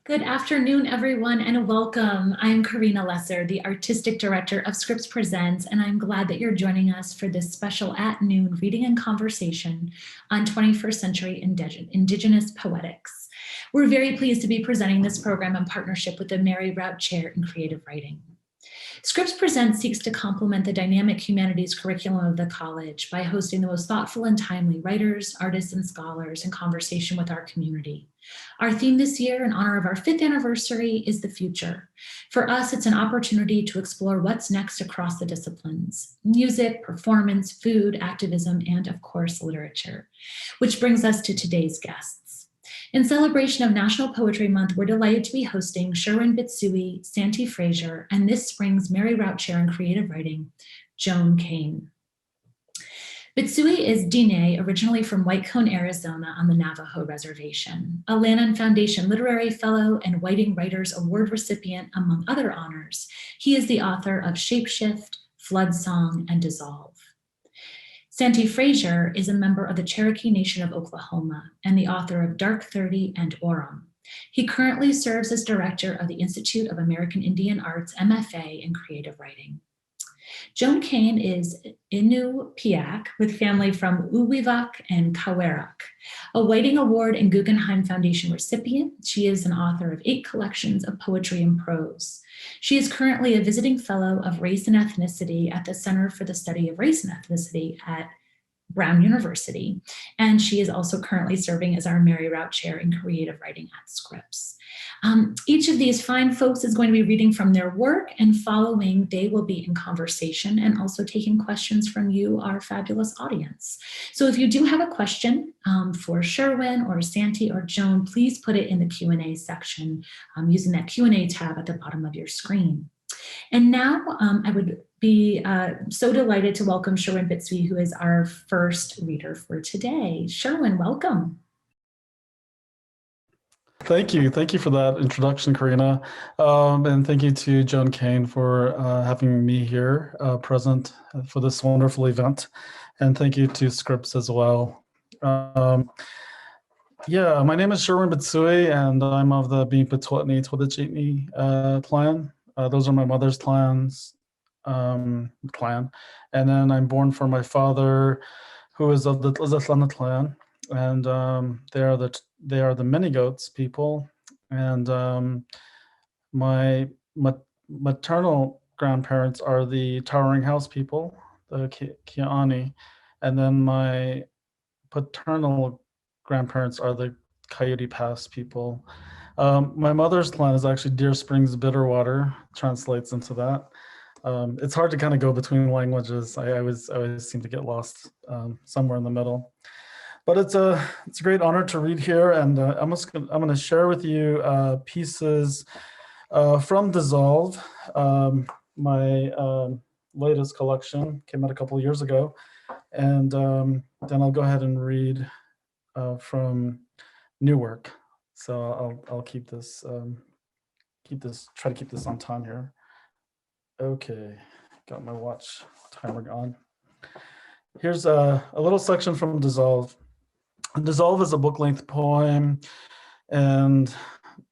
Good afternoon, everyone, and welcome. I'm Karina Lesser, the Artistic Director of Scripps Presents, and I'm glad that you're joining us for this special at noon reading and conversation on 21st century Indigenous poetics. We're very pleased to be presenting this program in partnership with the Mary Routt Chair in Creative Writing. Scripps Presents seeks to complement the dynamic humanities curriculum of the college by hosting the most thoughtful and timely writers, artists, and scholars in conversation with our community. Our theme this year, in honor of our 5th anniversary, is the future. For us, it's an opportunity to explore what's next across the disciplines: music, performance, food, activism, and of course, literature. Which brings us to today's guests. In celebration of National Poetry Month, we're delighted to be hosting Sherwin Bitsui, Santee Frazier, and this spring's Mary Routt Chair in Creative Writing, Joan Kane. Bitsui is Diné, originally from White Cone, Arizona on the Navajo Reservation, a Lannan Foundation Literary Fellow and Whiting Writers Award recipient, among other honors. He is the author of Shapeshift, Flood Song, and Dissolve. Santee Frazier is a member of the Cherokee Nation of Oklahoma and the author of Dark 30 and Aurum. He currently serves as director of the Institute of American Indian Arts MFA in Creative Writing. Joan Kane is Inupiaq with family from Ugiuvak and Qawiaraq, a Whiting Award and Guggenheim Foundation recipient. She is an author of 8 collections of poetry and prose. She is currently a visiting fellow of race and ethnicity at the Center for the Study of Race and Ethnicity at Brown University, and she is also currently serving as our Mary Routt Chair in Creative Writing at Scripps. Each of these fine folks is going to be reading from their work, and following, they will be in conversation and also taking questions from you, our fabulous audience. So if you do have a question for Sherwin or Santee or Joan, please put it in the Q&A section using that Q&A tab at the bottom of your screen. And now I would be so delighted to welcome Sherwin Bitsui, who is our first reader for today. Sherwin, welcome. Thank you. Thank you for that introduction, Karina. And thank you to Joan Kane for having me here present for this wonderful event. And thank you to Scripps as well. Yeah, my name is Sherwin Bitsui, and I'm of the Todich'ii'nii clan. Those are my mother's clan. And then I'm born from my father, who is of the Tl'izilani clan. And they are the many goats people, and my maternal grandparents are the Towering House people, the Tl'izilani, and then my paternal grandparents are the Coyote Pass people. My mother's clan is actually Deer Springs Bitterwater, translates into that. It's hard to kind of go between languages. I always seem to get lost somewhere in the middle. But it's a great honor to read here, and I'm going to share with you pieces from Dissolve, my latest collection, came out a couple of years ago, and then I'll go ahead and read from new work. So I'll try to keep this on time here. Okay, got my watch timer on. Here's a little section from Dissolve. Dissolve is a book-length poem, and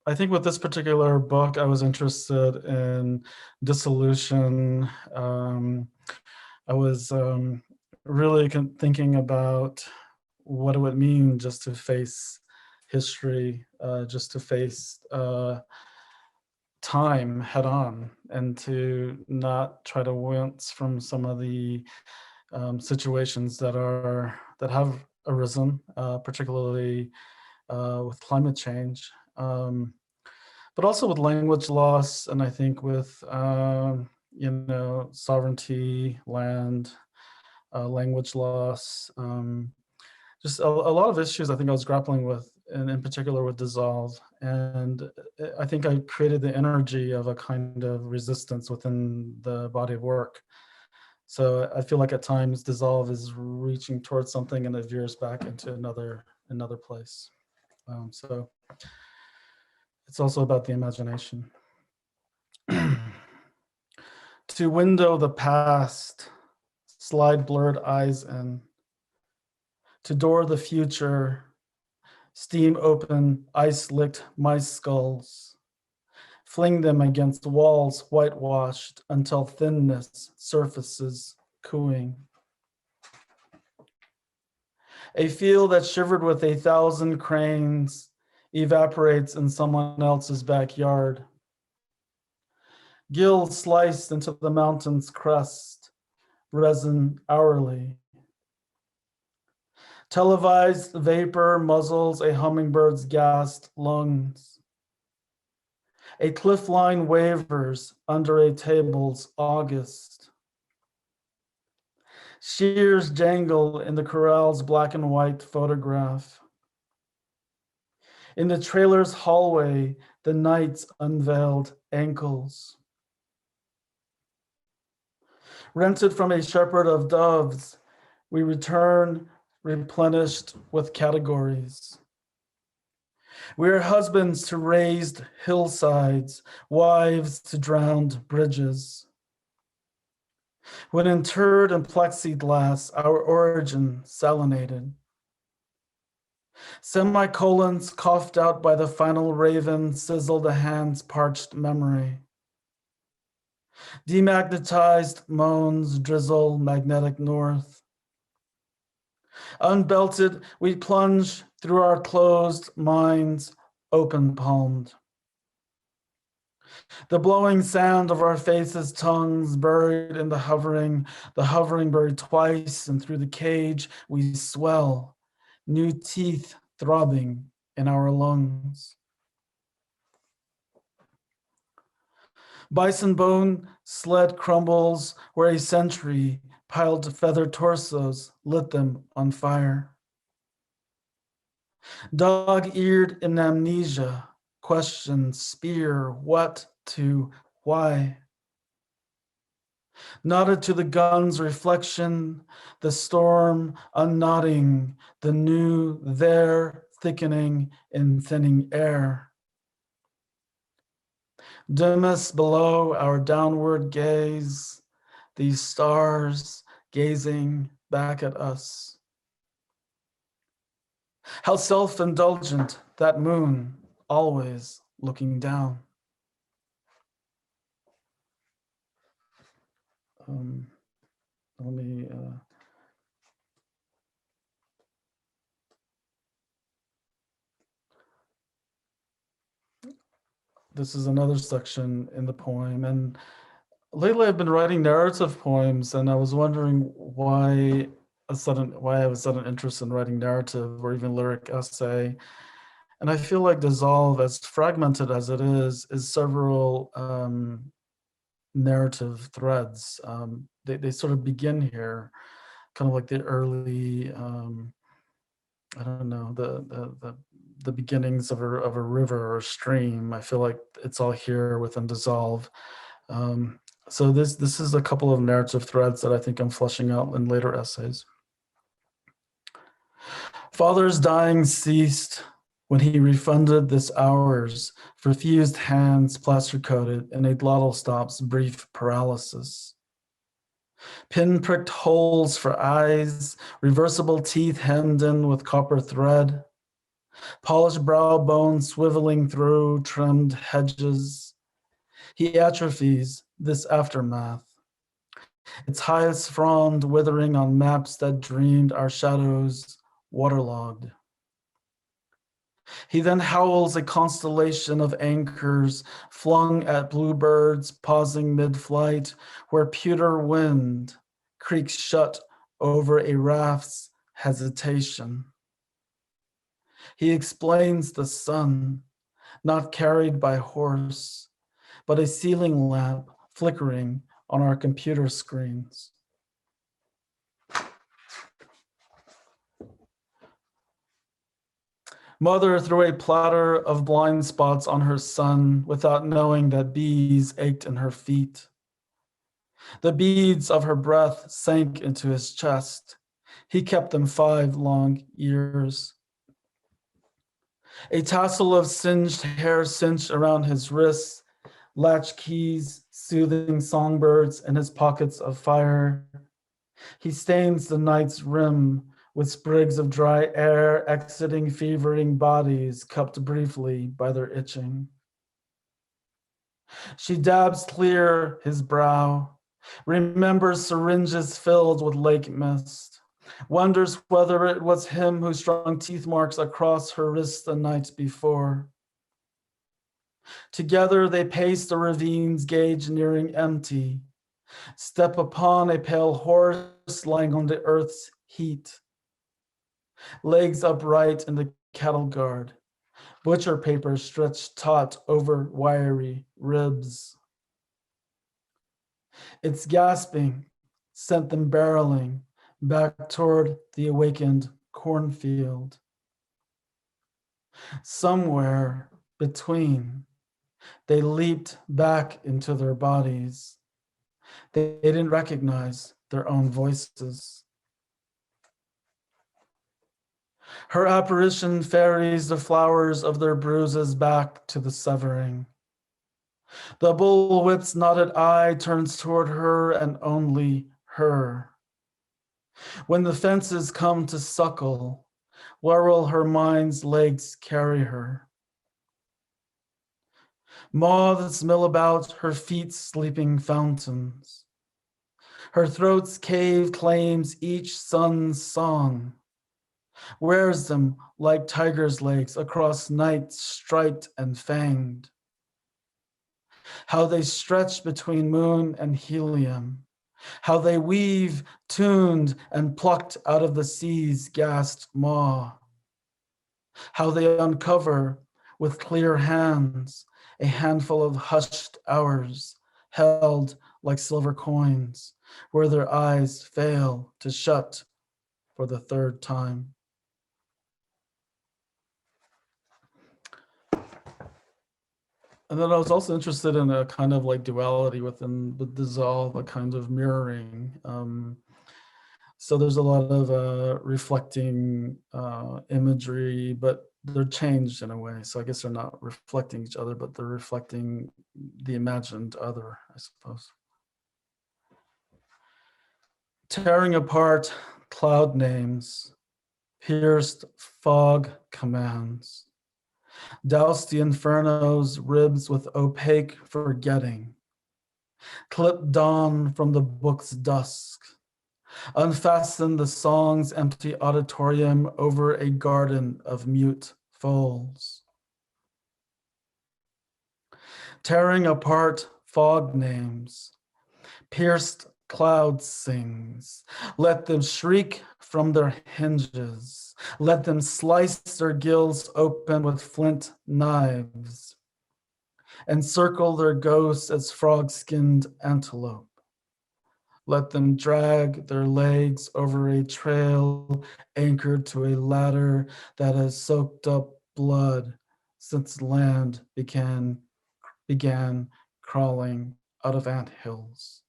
I think with this particular book, I was interested in dissolution. I was really thinking about what it would mean just to face history, just to face time head on, and to not try to wince from some of the situations that have arisen, particularly with climate change, but also with language loss, and I think with sovereignty, land, language loss, just a lot of issues I think I was grappling with, and in particular with Dissolve. And I think I created the energy of a kind of resistance within the body of work. So I feel like at times Dissolve is reaching towards something and it veers back into another place. So it's also about the imagination. To window the past, slide blurred eyes in. to door the future, steam open, ice-licked mice skulls, fling them against walls whitewashed until thinness surfaces, cooing. A field that shivered with 1,000 cranes evaporates in someone else's backyard. Gills sliced into the mountain's crust, resin hourly. Televised vapor muzzles a hummingbird's gassed lungs. A cliff line wavers under a table's August. Shears jangle in the corral's black and white photograph. In the trailer's hallway, the night's unveiled ankles. Rented from a shepherd of doves, we return replenished with categories. We are husbands to raised hillsides, wives to drowned bridges. When interred in plexiglass, our origin salinated. Semicolons coughed out by the final raven sizzled a hand's parched memory. Demagnetized moans drizzle magnetic north. Unbelted, we plunge through our closed minds, open-palmed. The blowing sound of our faces' tongues buried in the hovering buried twice, and through the cage we swell, new teeth throbbing in our lungs. Bison bone sled crumbles where a sentry piled feathered torsos lit them on fire. Dog-eared in amnesia, questions spear what to why. Nodded to the gun's reflection, the storm unknotting, the new there thickening in thinning air. Dimmest below our downward gaze, these stars gazing back at us. How self-indulgent that moon, always looking down. Let me, this is another section in the poem, and lately I've been writing narrative poems, and I was wondering why I have a sudden interest in writing narrative or even lyric essay. And I feel like Dissolve, as fragmented as it is several narrative threads. They sort of begin here, kind of like the early, I don't know, the beginnings of a river or stream. I feel like it's all here within Dissolve. So this is a couple of narrative threads that I think I'm fleshing out in later essays. Father's dying ceased when he refunded this hours for fused hands plaster-coated in a glottal stop's brief paralysis. Pin-pricked holes for eyes, reversible teeth hemmed in with copper thread, polished brow bone swiveling through trimmed hedges. He atrophies this aftermath, its highest frond withering on maps that dreamed our shadows waterlogged. He then howls a constellation of anchors flung at bluebirds pausing mid-flight, where pewter wind creaks shut over a raft's hesitation. He explains the sun, not carried by horse, but a ceiling lamp flickering on our computer screens. Mother threw a platter of blind spots on her son without knowing that bees ached in her feet. The beads of her breath sank into his chest. He kept them 5 long years. A tassel of singed hair cinched around his wrists, latch keys, soothing songbirds in his pockets of fire. He stains the night's rim with sprigs of dry air exiting fevering bodies cupped briefly by their itching. She dabs clear his brow, remembers syringes filled with lake mist, wonders whether it was him who strung teeth marks across her wrist the night before. Together they pace the ravine's gauge nearing empty, step upon a pale horse lying on the earth's heat, legs upright in the cattle guard, butcher paper stretched taut over wiry ribs. Its gasping sent them barreling back toward the awakened cornfield. Somewhere between, they leaped back into their bodies. They didn't recognize their own voices. Her apparition ferries the flowers of their bruises back to the severing. The bullwhip's knotted eye turns toward her and only her. When the fences come to suckle, where will her mind's legs carry her? Moths mill about her feet's sleeping fountains. Her throat's cave claims each sun's song, wears them like tiger's legs across nights striped and fanged. How they stretch between moon and helium, how they weave, tuned and plucked out of the sea's gassed maw, how they uncover with clear hands a handful of hushed hours held like silver coins, where their eyes fail to shut for the third time. And then I was also interested in a kind of like duality within the dissolve, a kind of mirroring. So there's a lot of reflecting imagery, but they're changed in a way. So I guess they're not reflecting each other, but they're reflecting the imagined other, I suppose. Tearing apart cloud names, pierced fog commands, douse the inferno's ribs with opaque forgetting, clip dawn from the book's dusk, unfasten the song's empty auditorium over a garden of mute foals. Tearing apart fog names, pierced cloud sings, let them shriek from their hinges, let them slice their gills open with flint knives, encircle their ghosts as frog-skinned antelope. Let them drag their legs over a trail anchored to a ladder that has soaked up blood since land began crawling out of anthills.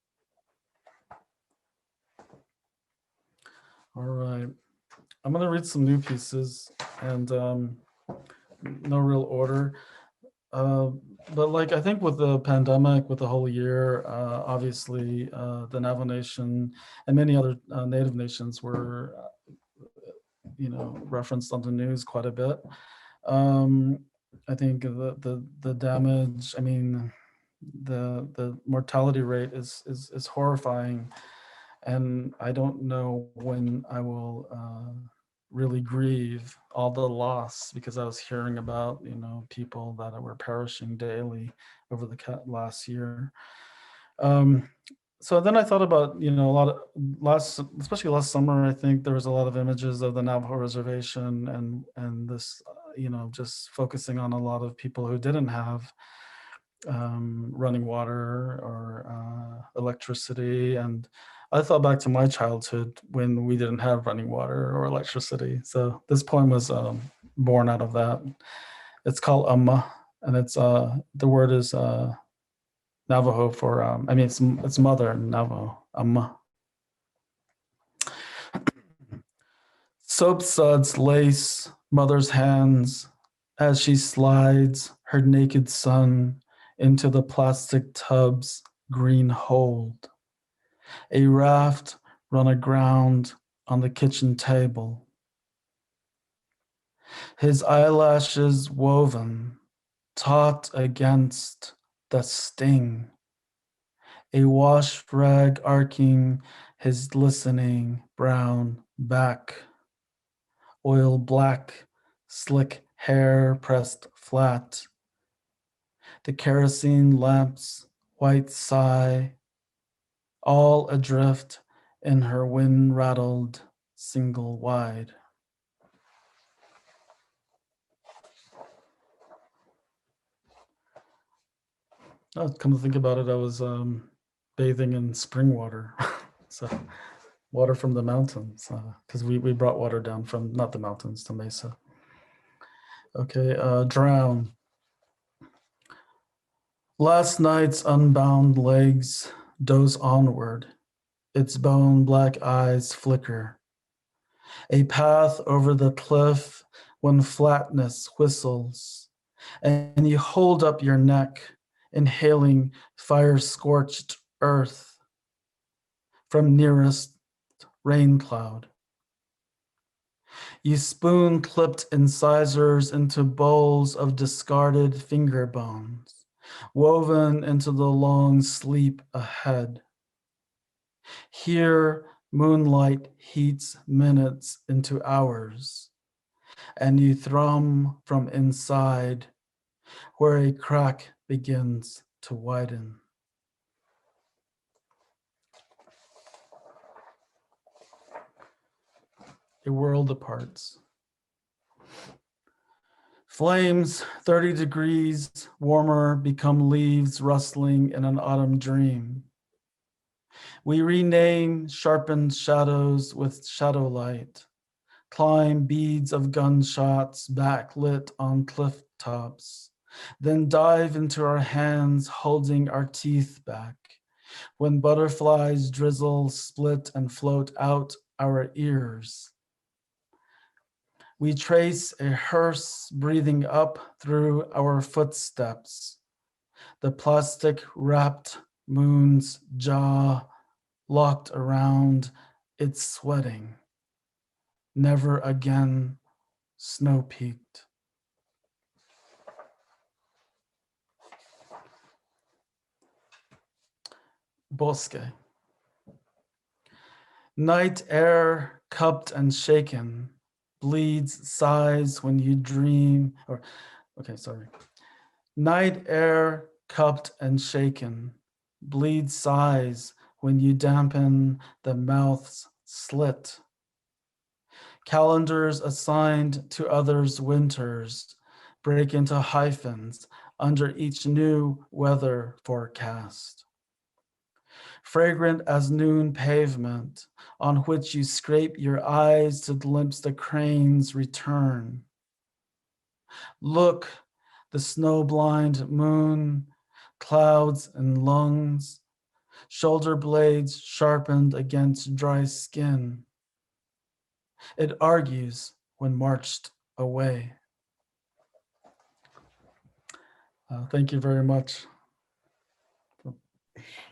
All right, I'm gonna read some new pieces and no real order. But like, I think with the pandemic, with the whole year, obviously the Navajo Nation and many other Native nations were, referenced on the news quite a bit. I think the damage, I mean, the mortality rate is horrifying. And I don't know when I will really grieve all the loss, because I was hearing about, people that were perishing daily over the last year. So then I thought about, a lot of especially last summer, I think there was a lot of images of the Navajo Reservation and this, just focusing on a lot of people who didn't have running water or electricity. And I thought back to my childhood when we didn't have running water or electricity. So this poem was born out of that. It's called Amma, and it's the word is Navajo for it's mother in Navajo, Amma. Soap suds lace mother's hands as she slides her naked son into the plastic tub's green hold. A raft run aground on the kitchen table. His eyelashes woven, taut against the sting, a wash rag arcing his glistening brown back, oil black, slick hair pressed flat, the kerosene lamp's white sigh, all adrift in her wind-rattled single wide. Oh, come to think about it, I was bathing in spring water, so water from the mountains, because we brought water down from, not the mountains, the mesa. Okay, drown. Last night's unbound legs doze onward, its bone black eyes flicker. A path over the cliff when flatness whistles, and you hold up your neck, inhaling fire-scorched earth from nearest rain cloud. You spoon clipped incisors into bowls of discarded finger bones, woven into the long sleep ahead. Here, moonlight heats minutes into hours, and you thrum from inside where a crack begins to widen. A world aparts. Flames 30 degrees warmer become leaves rustling in an autumn dream. We rename sharpened shadows with shadow light, climb beads of gunshots backlit on cliff tops, then dive into our hands holding our teeth back when butterflies drizzle, split, and float out our ears. We trace a hearse breathing up through our footsteps, the plastic wrapped moon's jaw locked around its sweating, never again snow-peaked. Bosque. Night air cupped and shaken, bleeds sighs when you dream, Night air cupped and shaken, bleeds sighs when you dampen the mouth's slit. Calendars assigned to others' winters break into hyphens under each new weather forecast. Fragrant as noon pavement on which you scrape your eyes to glimpse the crane's return. Look, the snow-blind moon, clouds and lungs, shoulder blades sharpened against dry skin. It argues when marched away. Thank you very much.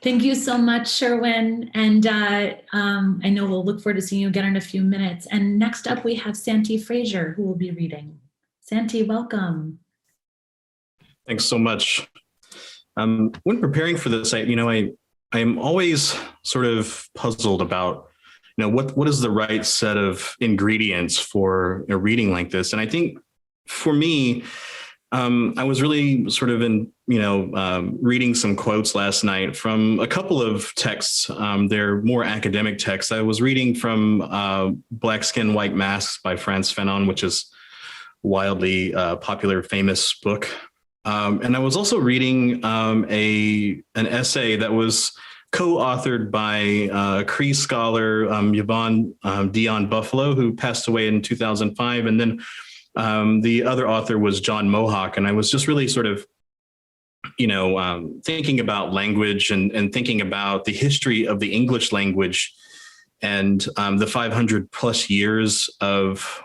Thank you so much, Sherwin. And I know we'll look forward to seeing you again in a few minutes. And next up, we have Santee Frazier, who will be reading. Santee, welcome. Thanks so much. When preparing for this, I'm always sort of puzzled about, what is the right set of ingredients for a reading like this? And I think for me, I was really sort of reading some quotes last night from a couple of texts. They're more academic texts. I was reading from Black Skin, White Masks by Frantz Fanon, which is wildly popular, famous book. And I was also reading an essay that was co-authored by Cree scholar Yvonne Dion Buffalo, who passed away in 2005. And then the other author was John Mohawk. And I was just really sort of, thinking about language and thinking about the history of the English language and the 500 plus years of,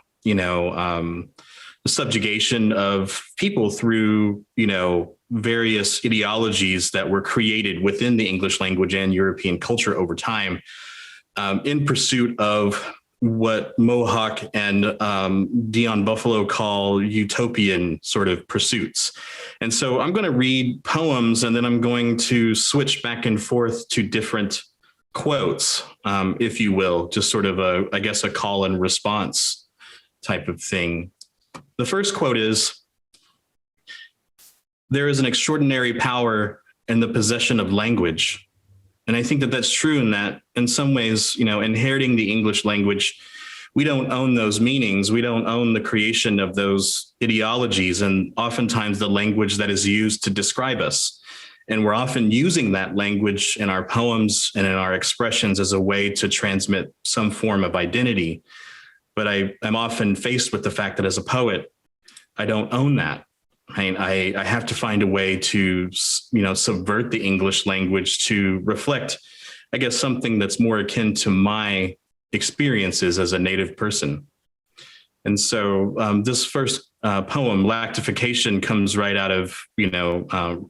subjugation of people through, various ideologies that were created within the English language and European culture over time, in pursuit of what Mohawk and Dion Buffalo call utopian sort of pursuits. And so I'm going to read poems, and then I'm going to switch back and forth to different quotes, if you will, just sort of I guess a call and response type of thing. The first quote is, "There is an extraordinary power in the possession of language." And I think that that's true in that in some ways, inheriting the English language, we don't own those meanings. We don't own the creation of those ideologies, and oftentimes the language that is used to describe us. And we're often using that language in our poems and in our expressions as a way to transmit some form of identity. But I'm often faced with the fact that as a poet, I don't own that. I have to find a way to, subvert the English language to reflect, I guess, something that's more akin to my experiences as a Native person. And so this first poem, Lactification, comes right out of,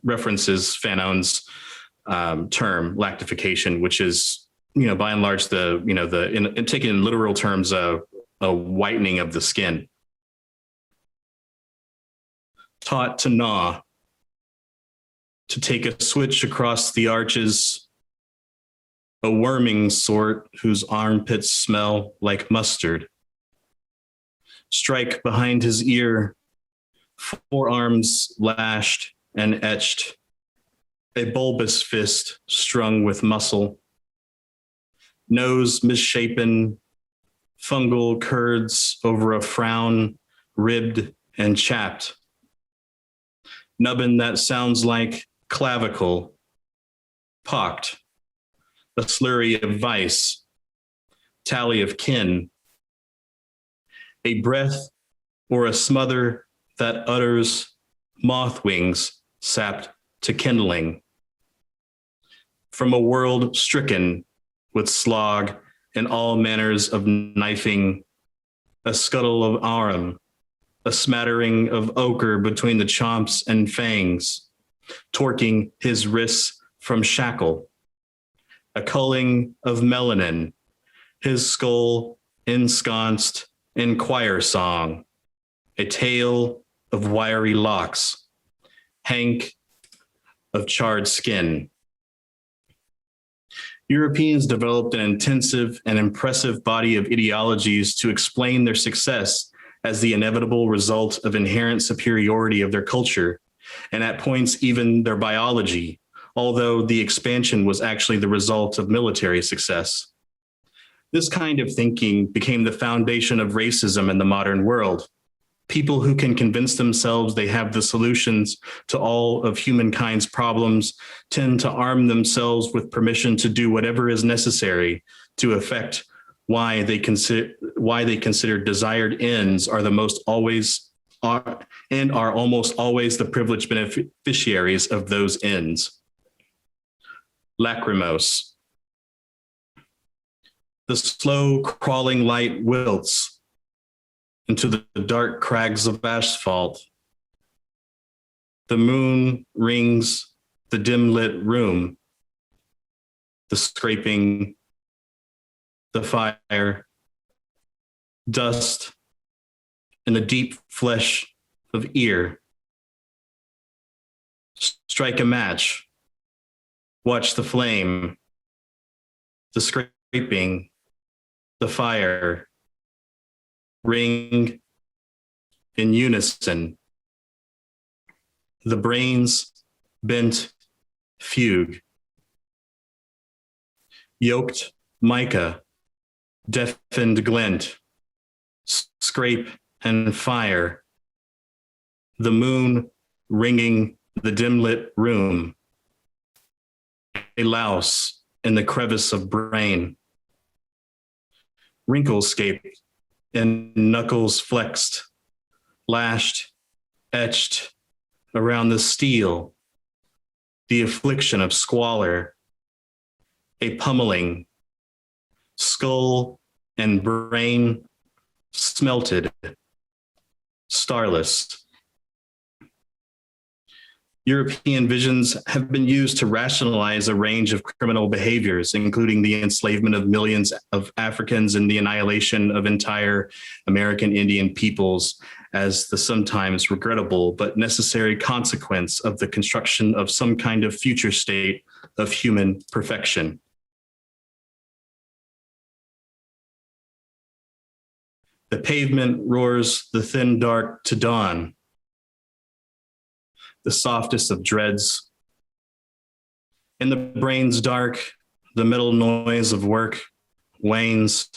references Fanon's term, lactification, which is, by and large, taken in literal terms, a whitening of the skin. Taught to gnaw, to take a switch across the arches, a worming sort whose armpits smell like mustard. Strike behind his ear, forearms lashed and etched, a bulbous fist strung with muscle, nose misshapen, fungal curds over a frown, ribbed and chapped. Nubbin that sounds like clavicle, pocked, a slurry of vice, tally of kin, a breath or a smother that utters moth wings sapped to kindling. From a world stricken with slog and all manners of knifing, a scuttle of aurum, a smattering of ochre between the chomps and fangs, torquing his wrists from shackle, a culling of melanin, his skull ensconced in choir song, a tail of wiry locks, hank of charred skin. Europeans developed an intensive and impressive body of ideologies to explain their success as the inevitable result of inherent superiority of their culture, and at points even their biology, although the expansion was actually the result of military success. This kind of thinking became the foundation of racism in the modern world. People who can convince themselves they have the solutions to all of humankind's problems tend to arm themselves with permission to do whatever is necessary to effect why they consider desired ends are almost always the privileged beneficiaries of those ends. Lachrymose. The slow crawling light wilts into the dark crags of asphalt. The moon rings the dim lit room, the scraping, the fire, dust, and the deep flesh of ear. Strike a match, watch the flame, the scraping, the fire, ring in unison. The brain's bent fugue. Yoked mica, deafened glint, scrape and fire. The moon ringing the dim lit room. A louse in the crevice of brain. Wrinklescape and knuckles flexed, lashed, etched around the steel, the affliction of squalor, a pummeling, skull and brain smelted, starless. European visions have been used to rationalize a range of criminal behaviors, including the enslavement of millions of Africans and the annihilation of entire American Indian peoples as the sometimes regrettable but necessary consequence of the construction of some kind of future state of human perfection. The pavement roars the thin dark to dawn, the softest of dreads. In the brain's dark, the middle noise of work wanes,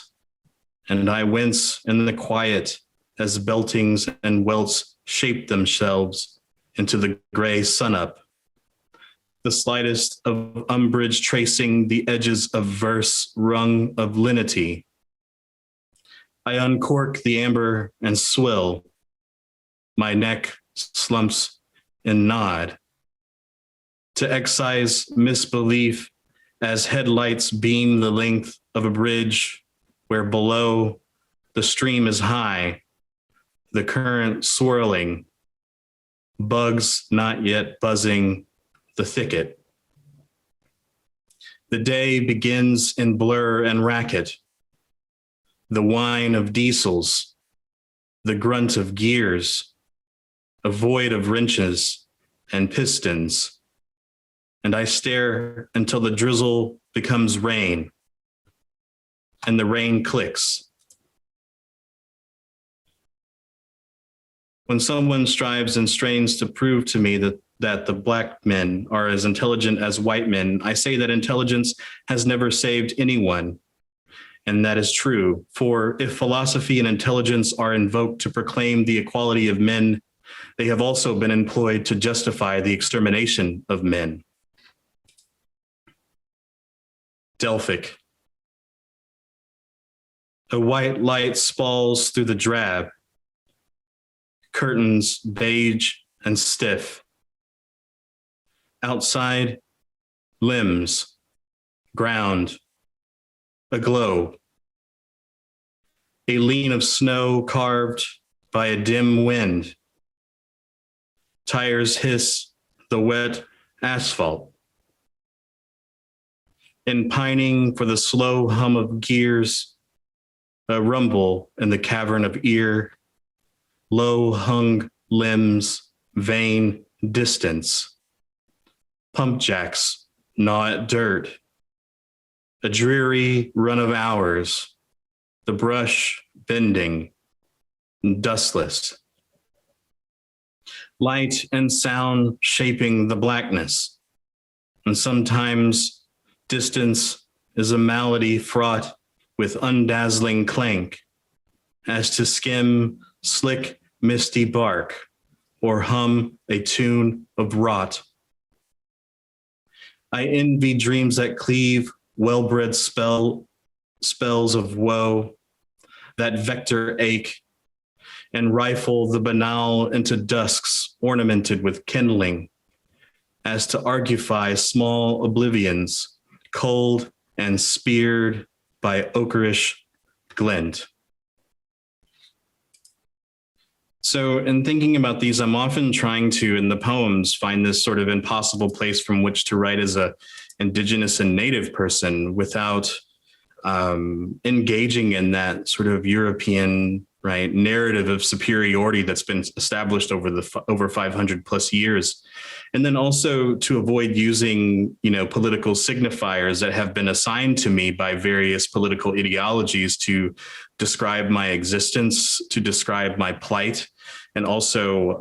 and I wince in the quiet as beltings and welts shape themselves into the gray sunup. The slightest of umbrage tracing the edges of verse rung of linity. I uncork the amber and swill. My neck slumps and nod to excise misbelief as headlights beam the length of a bridge where below the stream is high, the current swirling, bugs not yet buzzing the thicket. The day begins in blur and racket, the whine of diesels, the grunt of gears, a void of wrenches and pistons, and I stare until the drizzle becomes rain, and the rain clicks. When someone strives and strains to prove to me that the Black men are as intelligent as white men, I say that intelligence has never saved anyone. And that is true, for if philosophy and intelligence are invoked to proclaim the equality of men, they have also been employed to justify the extermination of men. Delphic. A white light spalls through the drab, curtains beige and stiff. Outside, limbs, ground, aglow. A lean of snow carved by a dim wind. Tires hiss the wet asphalt. In pining for the slow hum of gears, a rumble in the cavern of ear, low hung limbs, vain distance. Pump jacks gnaw at dirt. A dreary run of hours, the brush bending, dustless. Light and sound shaping the blackness, and sometimes distance is a malady fraught with undazzling clank, as to skim slick misty bark or hum a tune of rot. I envy dreams that cleave well-bred spells of woe, that vector ache, and rifle the banal into dusks ornamented with kindling, as to argufy small oblivions, cold and speared by ochreish glint. So in thinking about these, I'm often trying to, in the poems, find this sort of impossible place from which to write as a Indigenous and Native person without engaging in that sort of European, right, narrative of superiority that's been established over 500 plus years. And then also to avoid using, political signifiers that have been assigned to me by various political ideologies to describe my existence, to describe my plight, and also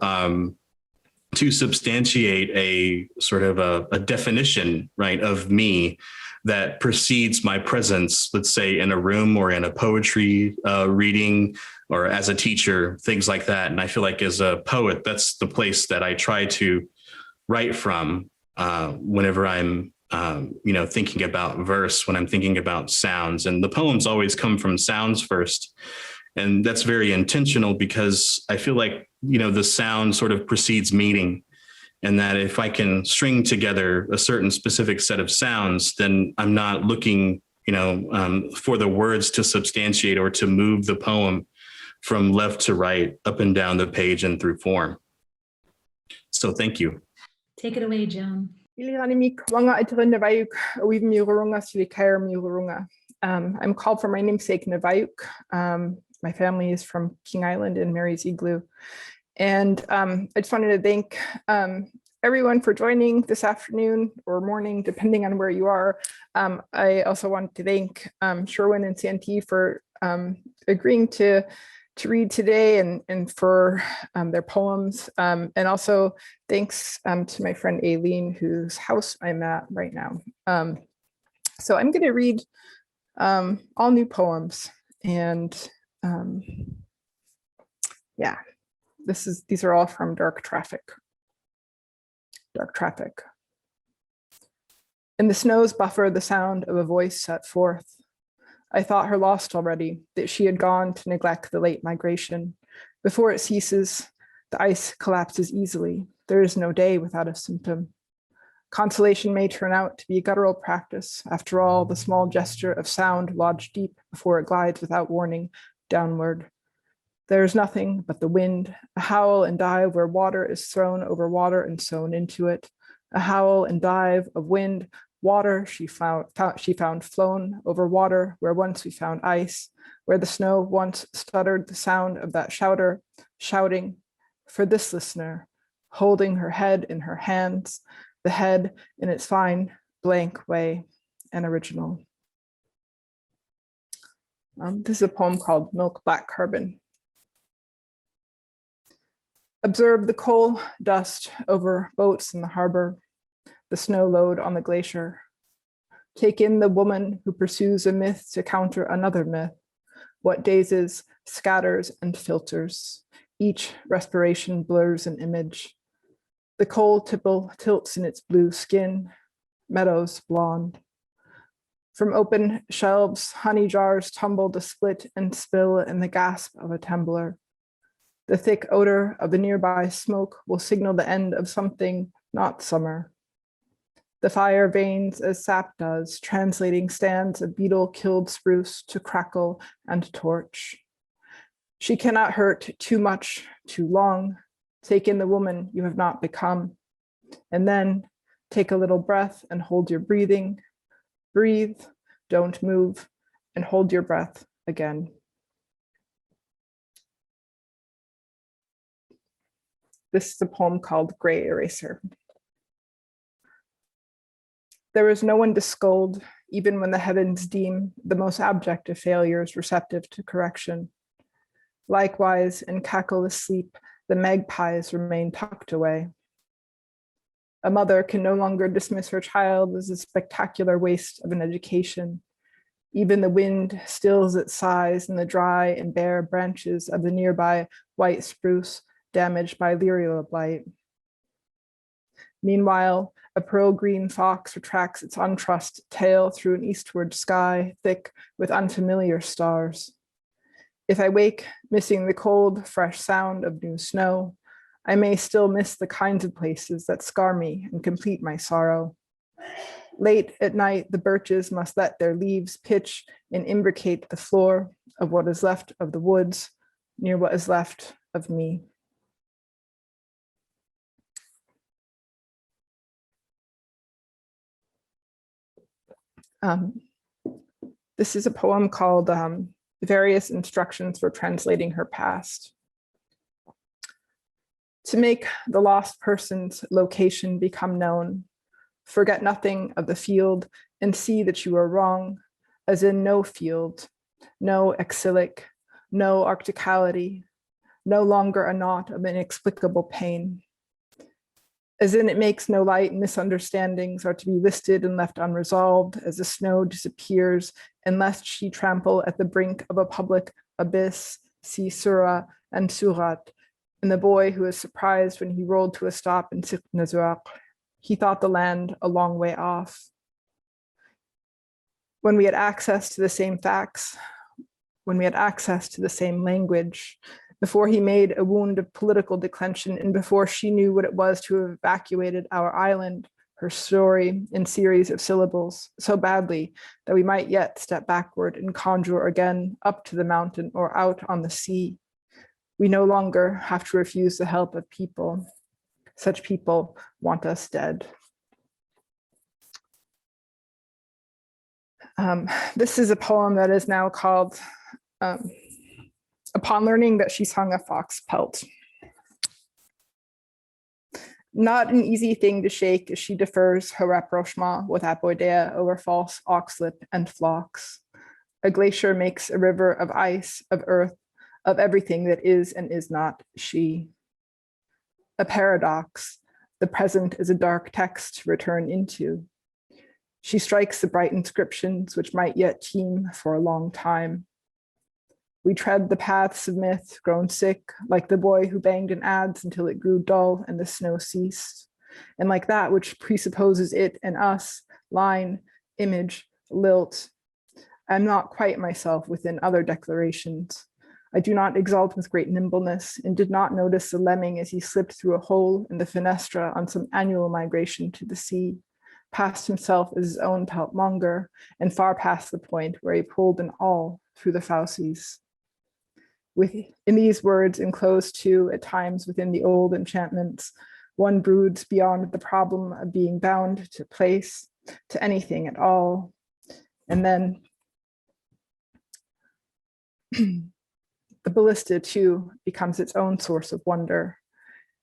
to substantiate a sort of a definition, right, of me that precedes my presence, let's say in a room or in a poetry reading or as a teacher, things like that. And I feel like as a poet, that's the place that I try to write from whenever I'm, thinking about verse, when I'm thinking about sounds. And the poems always come from sounds first. And that's very intentional because I feel like, the sound sort of precedes meaning. And that if I can string together a certain specific set of sounds, then I'm not looking, for the words to substantiate or to move the poem from left to right, up and down the page and through form. So thank you. Take it away, Joan. I'm called for my namesake Naviyuk. My family is from King Island in Mary's Igloo. And I just wanted to thank everyone for joining this afternoon or morning, depending on where you are. I also want to thank Sherwin and Santee for agreeing to read today and for their poems. And also thanks to my friend Aileen, whose house I'm at right now. So I'm going to read all new poems. And yeah, these are all from Dark Traffic. Dark Traffic. And the snows buffer the sound of a voice set forth. I thought her lost already, that she had gone to neglect the late migration. Before it ceases, the ice collapses easily. There is no day without a symptom. Consolation may turn out to be a guttural practice. After all, the small gesture of sound lodged deep before it glides without warning downward. There is nothing but the wind, a howl and dive where water is thrown over water and sown into it. A howl and dive of wind, water she found flown over water where once we found ice, where the snow once stuttered the sound of that shouter, shouting for this listener, holding her head in her hands, the head in its fine, blank way, and original. This is a poem called Milk Black Carbon. Observe the coal dust over boats in the harbor, the snow load on the glacier. Take in the woman who pursues a myth to counter another myth. What dazes, scatters, and filters. Each respiration blurs an image. The coal tipple tilts in its blue skin, meadows blonde. From open shelves, honey jars tumble to split and spill in the gasp of a tumbler. The thick odor of the nearby smoke will signal the end of something not summer. The fire veins as sap does, translating stands of beetle-killed spruce to crackle and torch. She cannot hurt too much, too long. Take in the woman you have not become. And then take a little breath and hold your breathing. Breathe, don't move, and hold your breath again. This is a poem called Gray Eraser. There is no one to scold, even when the heavens deem the most abject of failures receptive to correction. Likewise, in cackleless sleep, the magpies remain tucked away. A mother can no longer dismiss her child as a spectacular waste of an education. Even the wind stills its sighs in the dry and bare branches of the nearby white spruce damaged by Lyria blight. Meanwhile, a pearl-green fox retracts its untrussed tail through an eastward sky thick with unfamiliar stars. If I wake missing the cold, fresh sound of new snow, I may still miss the kinds of places that scar me and complete my sorrow. Late at night, the birches must let their leaves pitch and imbricate the floor of what is left of the woods near what is left of me. This is a poem called Various Instructions for Translating Her Past. To make the lost person's location become known, forget nothing of the field and see that you are wrong, as in no field, no exilic, no arcticality, no longer a knot of inexplicable pain. As in it makes no light, misunderstandings are to be listed and left unresolved as the snow disappears, and lest she trample at the brink of a public abyss, see Sura and Surat, and the boy who is surprised when he rolled to a stop in Siknazuak. He thought the land a long way off. When we had access to the same facts, when we had access to the same language, before he made a wound of political declension, and before she knew what it was to have evacuated our island, her story in series of syllables, so badly that we might yet step backward and conjure again up to the mountain or out on the sea. We no longer have to refuse the help of people. Such people want us dead. This is a poem that is now called Upon Learning That She's Hung a Fox Pelt. Not an easy thing to shake as she defers her rapprochement with Aboidea over false oxlip and flocks. A glacier makes a river of ice, of earth, of everything that is and is not she. A paradox, the present is a dark text to return into. She strikes the bright inscriptions which might yet teem for a long time. We tread the paths of myth, grown sick, like the boy who banged an adze until it grew dull and the snow ceased, and like that which presupposes it and us, line, image, lilt. I am not quite myself within other declarations. I do not exult with great nimbleness and did not notice the lemming as he slipped through a hole in the fenestra on some annual migration to the sea, past himself as his own peltmonger, and far past the point where he pulled an awl through the fauces. In these words, enclosed too at times within the old enchantments, one broods beyond the problem of being bound to place, to anything at all. And then the ballista too becomes its own source of wonder,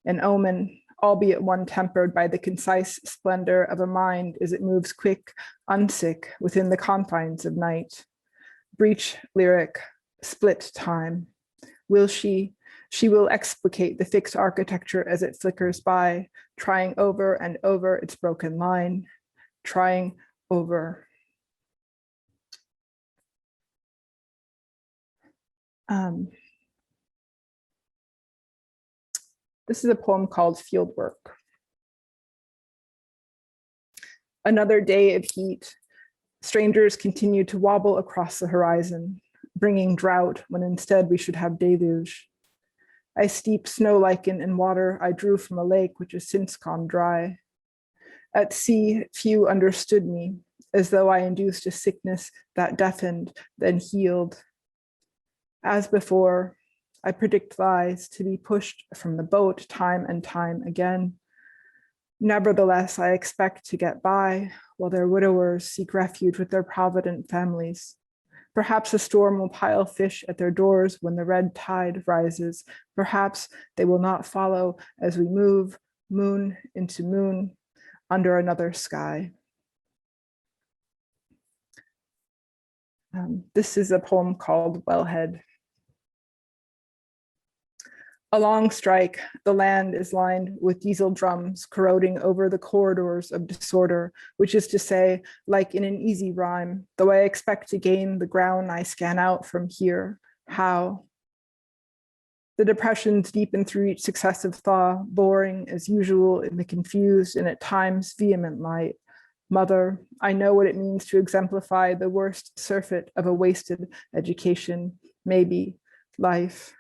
an omen, albeit one tempered by the concise splendor of a mind as it moves quick, unsick within the confines of night. Breach lyric, split time. Will she will explicate the fixed architecture as it flickers by, trying over and over its broken line, trying over. This is a poem called Fieldwork. Another day of heat. Strangers continue to wobble across the horizon, bringing drought when instead we should have deluge. I steep snow lichen in water I drew from a lake which has since gone dry. At sea, few understood me, as though I induced a sickness that deafened, then healed. As before, I predict lies to be pushed from the boat time and time again. Nevertheless, I expect to get by while their widowers seek refuge with their provident families. Perhaps a storm will pile fish at their doors when the red tide rises. Perhaps they will not follow as we move moon into moon under another sky. This is a poem called Wellhead. A long strike, the land is lined with diesel drums corroding over the corridors of disorder, which is to say, like in an easy rhyme, though I expect to gain the ground I scan out from here, how? The depressions deepen through each successive thaw, boring as usual in the confused and at times vehement light. Mother, I know what it means to exemplify the worst surfeit of a wasted education, maybe life.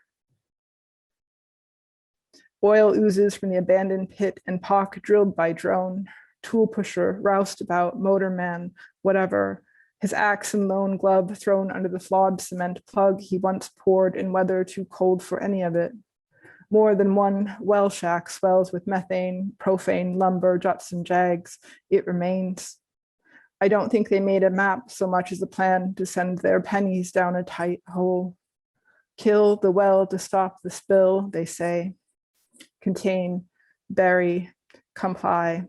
Oil oozes from the abandoned pit and pock drilled by drone, tool pusher, roused about, motorman, whatever, his axe and lone glove thrown under the flawed cement plug he once poured in weather too cold for any of it. More than one well shack swells with methane, profane lumber, juts and jags. It remains. I don't think they made a map so much as a plan to send their pennies down a tight hole. Kill the well to stop the spill, they say. Contain, bury, comply,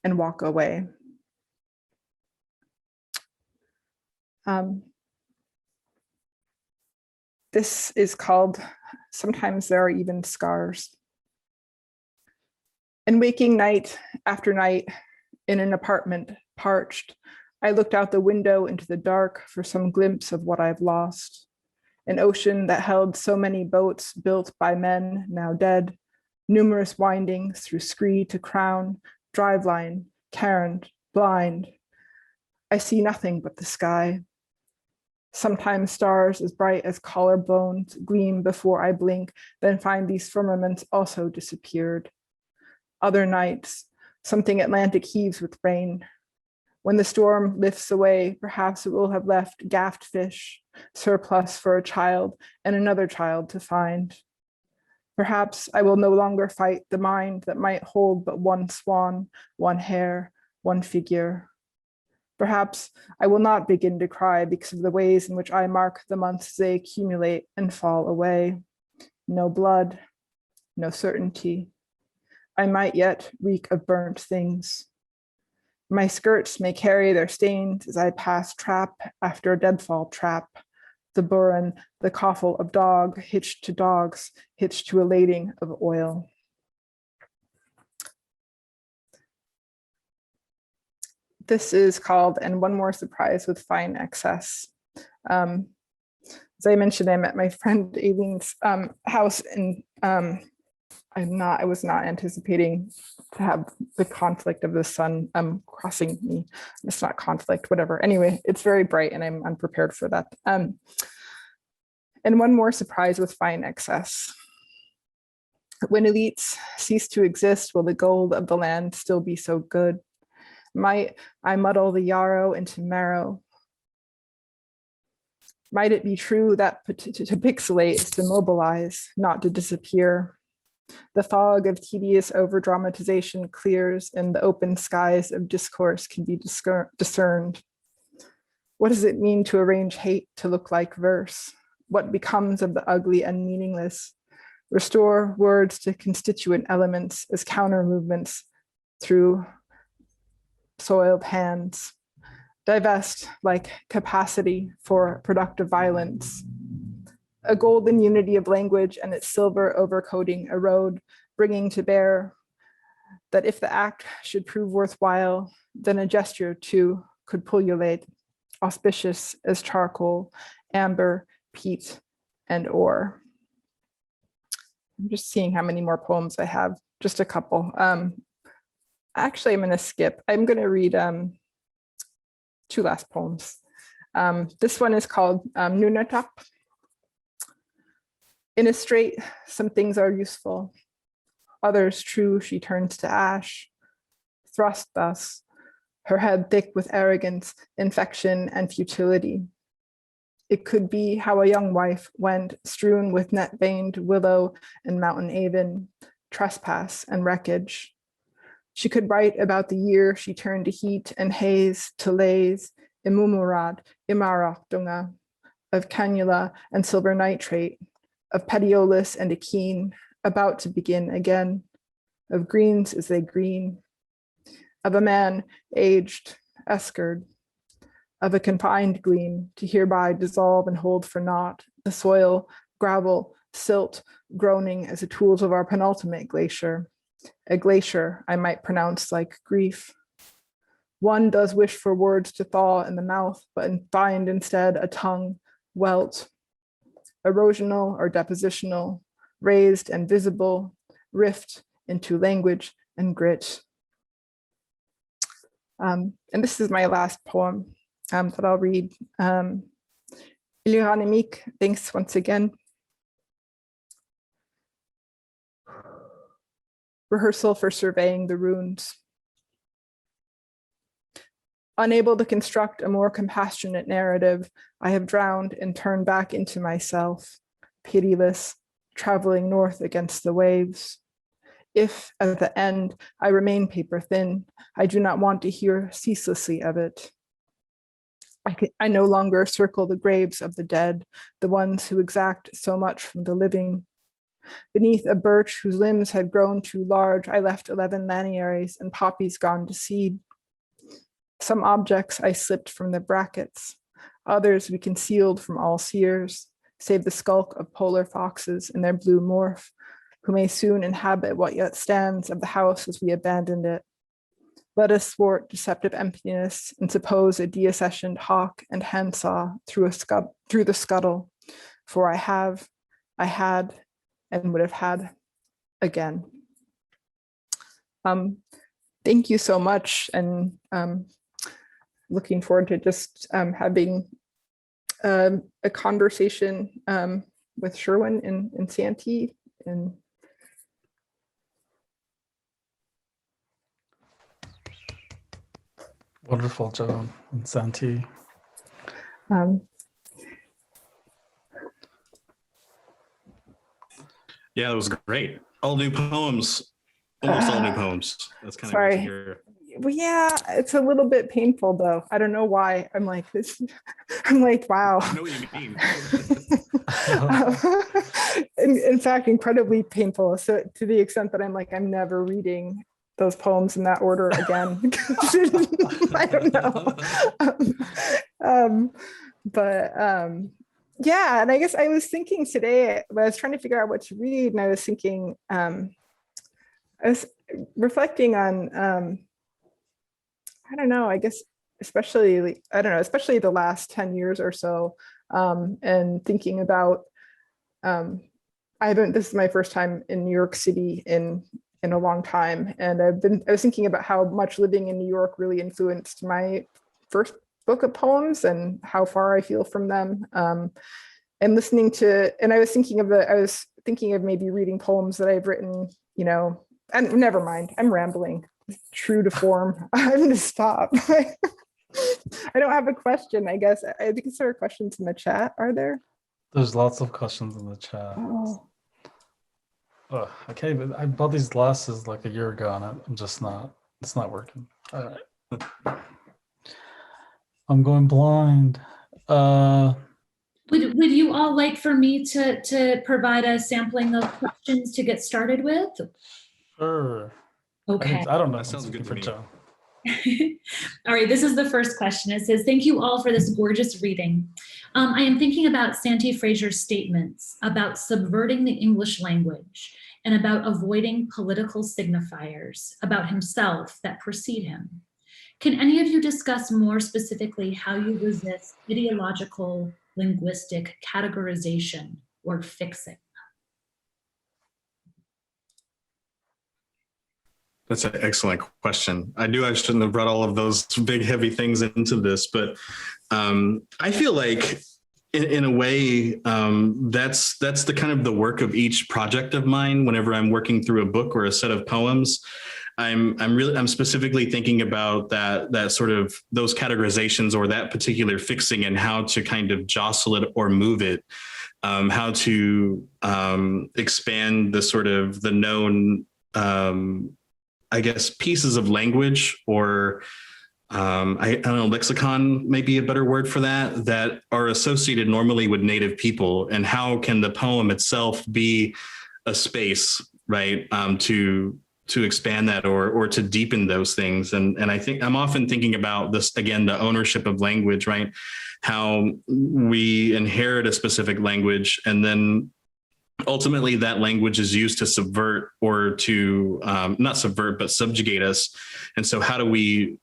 and walk away. This is called Sometimes There Are Even Scars. And waking night after night in an apartment, parched, I looked out the window into the dark for some glimpse of what I've lost. An ocean that held so many boats built by men now dead, numerous windings through scree to crown, driveline, cairn, blind. I see nothing but the sky. Sometimes stars as bright as collarbones gleam before I blink, then find these firmaments also disappeared. Other nights, something Atlantic heaves with rain. When the storm lifts away, perhaps it will have left gaffed fish, surplus for a child and another child to find. Perhaps I will no longer fight the mind that might hold but one swan, one hair, one figure. Perhaps I will not begin to cry because of the ways in which I mark the months they accumulate and fall away. No blood, no certainty. I might yet reek of burnt things. My skirts may carry their stains as I pass trap after deadfall trap, the burren, the coffle of dog hitched to dogs, hitched to a lading of oil. This is called And One More Surprise with Fine Excess. As I mentioned, I'm at my friend Aileen's house, and I was not anticipating to have the conflict of the sun crossing me. It's not conflict, whatever. Anyway, it's very bright and I'm unprepared for that. And one more surprise with fine excess. When elites cease to exist, will the gold of the land still be so good? Might I muddle the yarrow into marrow? Might it be true that to pixelate is to mobilize, not to disappear? The fog of tedious over-dramatization clears and the open skies of discourse can be discerned. What does it mean to arrange hate to look like verse? What becomes of the ugly and meaningless? Restore words to constituent elements as counter movements through soiled hands. Divest like capacity for productive violence. A golden unity of language and its silver overcoating erode, bringing to bear that if the act should prove worthwhile, then a gesture too could pullulate, auspicious as charcoal, amber, peat, and ore. I'm just seeing how many more poems I have, just a couple. Actually, I'm going to skip. I'm going to read two last poems. This one is called Nunatak. In a strait, some things are useful. Others, true, she turns to ash. Thrust thus, her head thick with arrogance, infection, and futility. It could be how a young wife went, strewn with net-veined willow and mountain avon, trespass and wreckage. She could write about the year she turned to heat and haze, to lays, imumurad, imarakdunga, of cannula and silver nitrate, of petiolus and akene, about to begin again, of greens as they green, of a man aged, eskered, of a confined gleam to hereby dissolve and hold for naught the soil, gravel, silt, groaning as the tools of our penultimate glacier, a glacier I might pronounce like grief. One does wish for words to thaw in the mouth, but find instead a tongue, welt, erosional or depositional, raised and visible, rift into language and grit. And this is my last poem that I'll read. Tl'izilani, thanks once again. Rehearsal for surveying the runes. Unable to construct a more compassionate narrative, I have drowned and turned back into myself, pitiless, traveling north against the waves. If at the end I remain paper thin, I do not want to hear ceaselessly of it. I no longer circle the graves of the dead, the ones who exact so much from the living. Beneath a birch whose limbs had grown too large, I left 11 laniaries and poppies gone to seed. Some objects I slipped from the brackets, others we concealed from all seers, save the skulk of polar foxes in their blue morph, who may soon inhabit what yet stands of the house as we abandoned it. Let us thwart deceptive emptiness and suppose a deaccessioned hawk and handsaw through the scuttle, for I had, and would have had again. Thank you so much, and looking forward to just having a conversation with Sherwin and Santee. And Wonderful, Joan and Santee. Yeah, that was great. All new poems, almost all new poems. That's kind of good to Sorry. hear. Well, yeah, it's a little bit painful though. I don't know why. I'm like this. I'm like, wow. I know what you mean. In fact, incredibly painful. So to the extent that I'm like, I'm never reading those poems in that order again. I don't know. Yeah, and I guess I was thinking today, I was trying to figure out what to read, and I was thinking, I was reflecting on, I don't know, I guess, especially, I don't know, especially the last 10 years or so, and thinking about, this is my first time in New York City in a long time. And I was thinking about how much living in New York really influenced my first book of poems and how far I feel from them. And listening to, and I was thinking of maybe reading poems that I've written, and never mind, I'm rambling. True to form. I'm going to stop. I don't have a question, I guess. I think there are questions in the chat. Are there? There's lots of questions in the chat. Oh. Okay, but I bought these glasses like a year ago and I'm just not, it's not working. All right. I'm going blind. Would you all like for me to provide a sampling of questions to get started with? Sure. Okay. I don't know. That sounds good for me. Joan. All right, this is the first question. It says, thank you all for this gorgeous reading. I am thinking about Santee Frazier's statements about subverting the English language and about avoiding political signifiers about himself that precede him. Can any of you discuss more specifically how you resist ideological linguistic categorization or fixing? That's an excellent question. I shouldn't have brought all of those big, heavy things into this, but I feel like in a way, that's the kind of the work of each project of mine. Whenever I'm working through a book or a set of poems, I'm specifically thinking about that sort of those categorizations or that particular fixing and how to kind of jostle it or move it, how to expand the sort of the known, I guess, pieces of language or I don't know, lexicon may be a better word for that are associated normally with Native people, and how can the poem itself be a space, right, to expand that or to deepen those things. And I think I'm often thinking about this, again, the ownership of language, right? How we inherit a specific language and then ultimately that language is used to subvert or to not subvert, but subjugate us. And so how do we,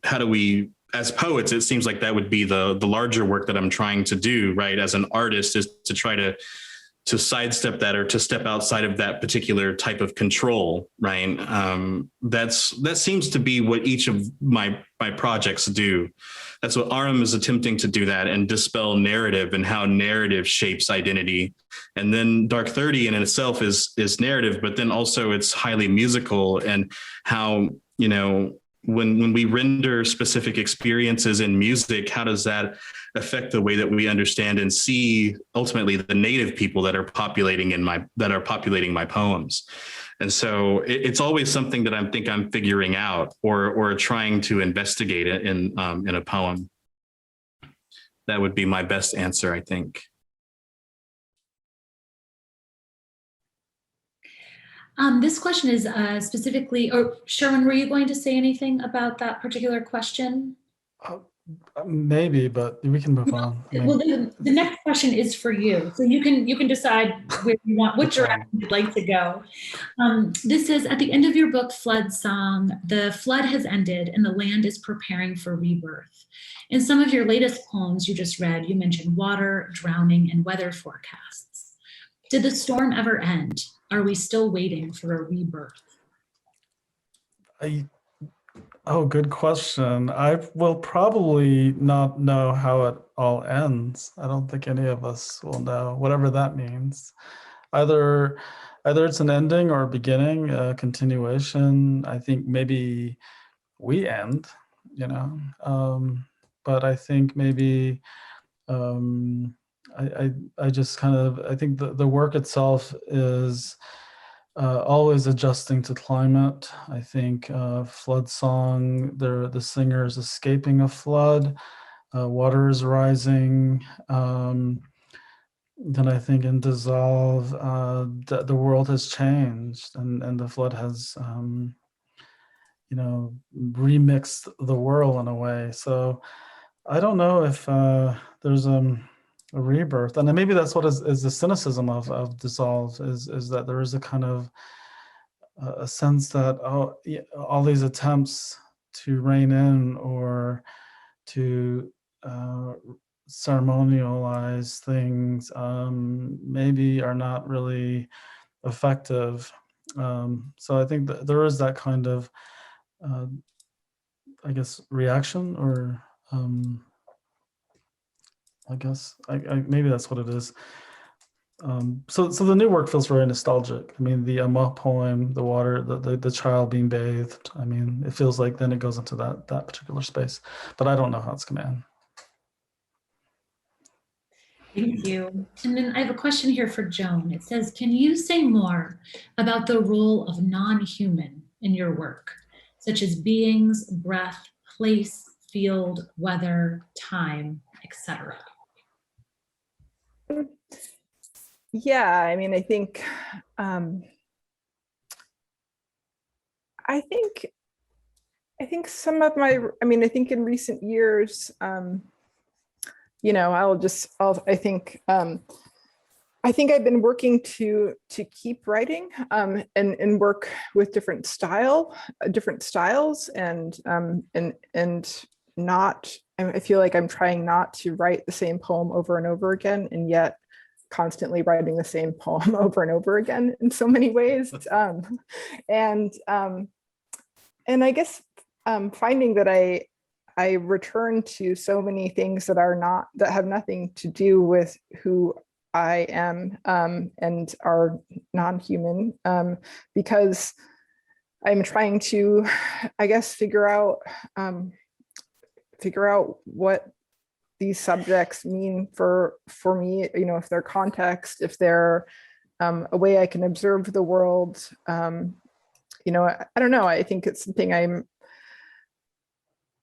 as poets, it seems like that would be the larger work that I'm trying to do, right? As an artist, is to try to sidestep that or to step outside of that particular type of control, right? That seems to be what each of my projects do. That's what Aurum is attempting to do, that and dispel narrative and how narrative shapes identity. And then Dark 30 in itself is narrative, but then also it's highly musical, and how, when we render specific experiences in music, how does that affect the way that we understand and see ultimately the Native people that are populating my poems? And so it's always something that I'm figuring out or trying to investigate it in a poem. That would be my best answer, I think. This question is specifically, or Sherwin, were you going to say anything about that particular question? Maybe, but we can move on. Well, the next question is for you, so you can decide where you want, which direction you'd like to go. This is at the end of your book, Flood Song. The flood has ended and the land is preparing for rebirth. In some of your latest poems you just read, you mentioned water, drowning, and weather forecasts. Did the storm ever end? Are we still waiting for a rebirth? Oh, good question. I will probably not know how it all ends. I don't think any of us will know, whatever that means. Either it's an ending or a beginning, a continuation. I think maybe we end, but I think maybe I just kind of, I think the work itself is always adjusting to climate. I think flood song, the singer is escaping a flood, water is rising. Then I think in Dissolve, the world has changed, and the flood has, remixed the world in a way. So I don't know if there's a rebirth, and then maybe that's what is the cynicism of Dissolve, is that there is a kind of a sense that all these attempts to rein in or to ceremonialize things maybe are not really effective. So I think that there is that kind of, I guess, reaction, or I guess maybe that's what it is. So the new work feels very nostalgic. I mean, the Amah poem, the water, the child being bathed. I mean, it feels like then it goes into that particular space, but I don't know how it's going to end. Thank you. And then I have a question here for Joan. It says, can you say more about the role of non-human in your work, such as beings, breath, place, field, weather, time, etc.? Yeah, I mean, I think some of my, I think in recent years, I think I've been working to keep writing and work with different styles, and not, I feel like I'm trying not to write the same poem over and over again, and yet constantly writing the same poem over and over again in so many ways. And I guess finding that I return to so many things that have nothing to do with who I am and are non-human, because I'm trying to, I guess, figure out what these subjects mean for me, if they're context, if they're a way I can observe the world. I don't know. I think it's something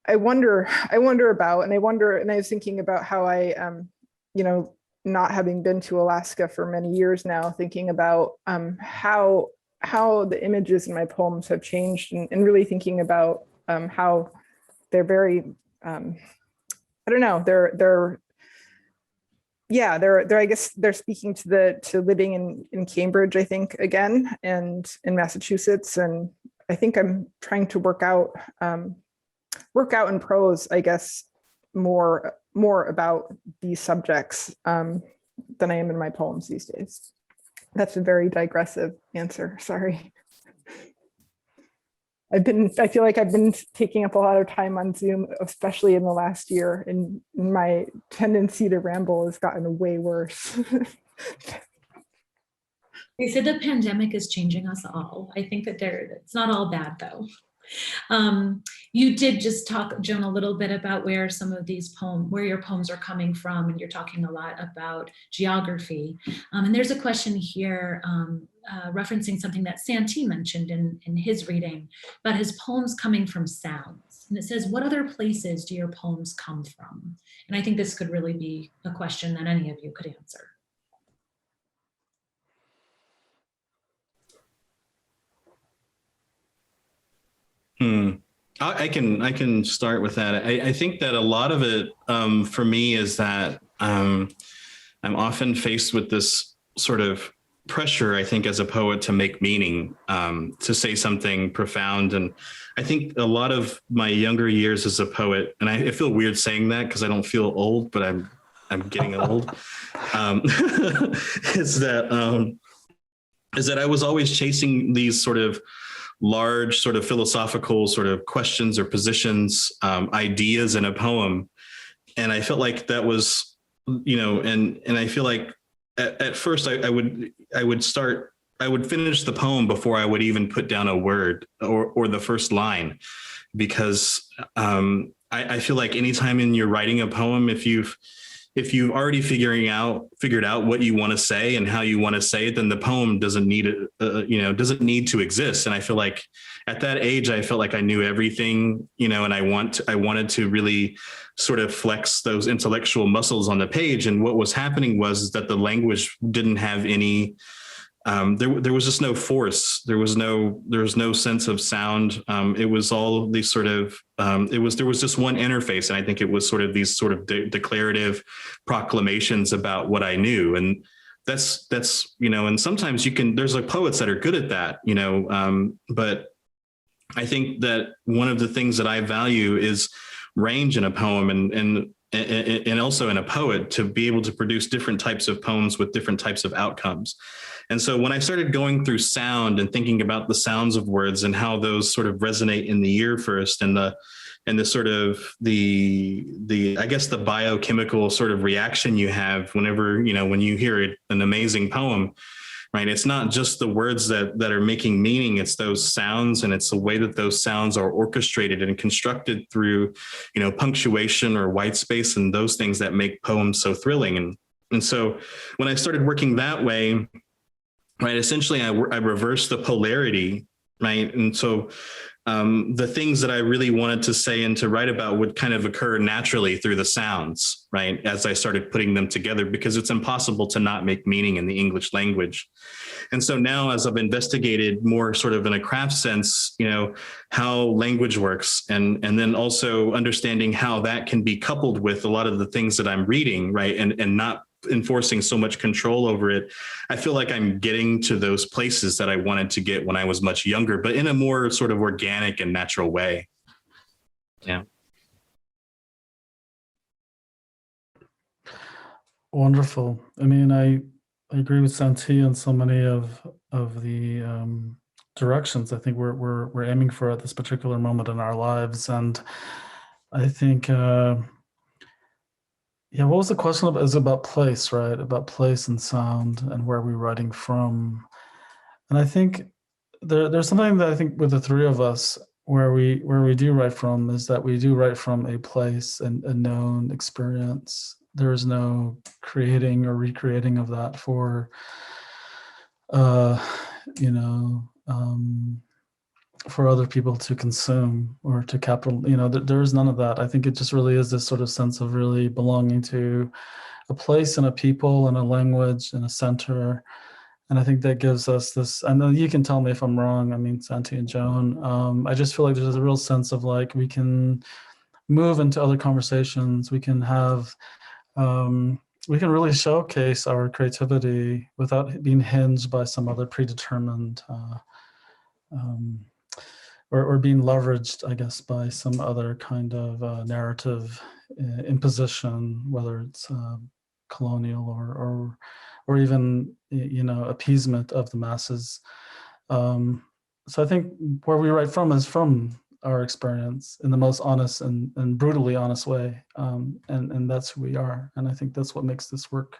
I wonder about, and I was thinking about how I, not having been to Alaska for many years now, thinking about how the images in my poems have changed, and really thinking about how they're very, I don't know, they're I guess they're speaking to living in Cambridge, I think, again, and in Massachusetts. And I think I'm trying to work out in prose, I guess, more about these subjects than I am in my poems these days. That's a very digressive answer, sorry. I feel like I've been taking up a lot of time on Zoom, especially in the last year, and my tendency to ramble has gotten way worse. They said the pandemic is changing us all. I think that it's not all bad, though. You did just talk, Joan, a little bit about where some of these where your poems are coming from, and you're talking a lot about geography. And there's a question here referencing something that Santee mentioned in his reading about his poems coming from sounds. And it says, what other places do your poems come from? And I think this could really be a question that any of you could answer. I can start with that. I think that a lot of it for me is that I'm often faced with this sort of pressure, I think, as a poet, to make meaning, to say something profound. And I think a lot of my younger years as a poet, and I feel weird saying that because I don't feel old, but I'm getting old, is that I was always chasing these sort of large sort of philosophical sort of questions or positions, ideas in a poem. And I felt like that was, and I feel like at first I would finish the poem before I would even put down a word or the first line, because I feel like anytime you're writing a poem, if if you've already figured out what you want to say and how you want to say it, then the poem doesn't need doesn't need to exist. And I feel like at that age, I felt like I knew everything, and I wanted to really sort of flex those intellectual muscles on the page. And what was happening was that the language didn't have any, there was just no force. There was no sense of sound. It was all these sort of, there was just one interface. And I think it was sort of these sort of declarative proclamations about what I knew. And that's, and sometimes there's like poets that are good at that, but I think that one of the things that I value is range in a poem and also in a poet, to be able to produce different types of poems with different types of outcomes. And so when I started going through sound and thinking about the sounds of words and how those sort of resonate in the ear first, and the sort of the I guess the biochemical sort of reaction you have whenever, when you hear an amazing poem, right? It's not just the words that are making meaning, it's those sounds, and it's the way that those sounds are orchestrated and constructed through, punctuation or white space and those things that make poems so thrilling. And so when I started working that way, right, essentially I reversed the polarity, right? And so the things that I really wanted to say and to write about would kind of occur naturally through the sounds, right, as I started putting them together, because it's impossible to not make meaning in the English language. And so now, as I've investigated more sort of in a craft sense, how language works, and then also understanding how that can be coupled with a lot of the things that I'm reading, right, and not enforcing so much control over it, I feel like I'm getting to those places that I wanted to get when I was much younger, but in a more sort of organic and natural way. Yeah. Wonderful. I mean, I agree with Santee on so many of the directions I think we're aiming for at this particular moment in our lives. And I think what was the question about? Is about place, right? About place and sound and where we're writing from. And I think there's something that I think with the three of us where we do write from is that we do write from a place and a known experience. There is no creating or recreating of that for for other people to consume or to capital, there is none of that. I think it just really is this sort of sense of really belonging to a place and a people and a language and a center. And I think that gives us this, I know you can tell me if I'm wrong, I mean, Santee and Joan, I just feel like there's a real sense of like, we can move into other conversations. We can have, we can really showcase our creativity without being hinged by some other predetermined, or being leveraged, I guess, by some other kind of narrative imposition, whether it's colonial or even appeasement of the masses. So I think where we write from is from our experience in the most honest and brutally honest way, and that's who we are. And I think that's what makes this work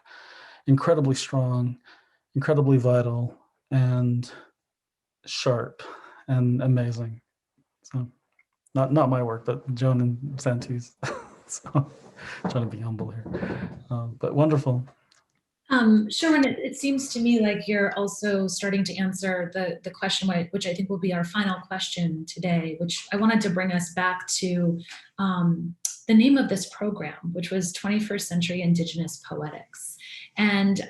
incredibly strong, incredibly vital, and sharp and amazing. So not my work, but Joan and Santee's. So trying to be humble here, but wonderful. Sherwin, it seems to me like you're also starting to answer the question, which I think will be our final question today, which I wanted to bring us back to the name of this program, which was 21st Century Indigenous Poetics. And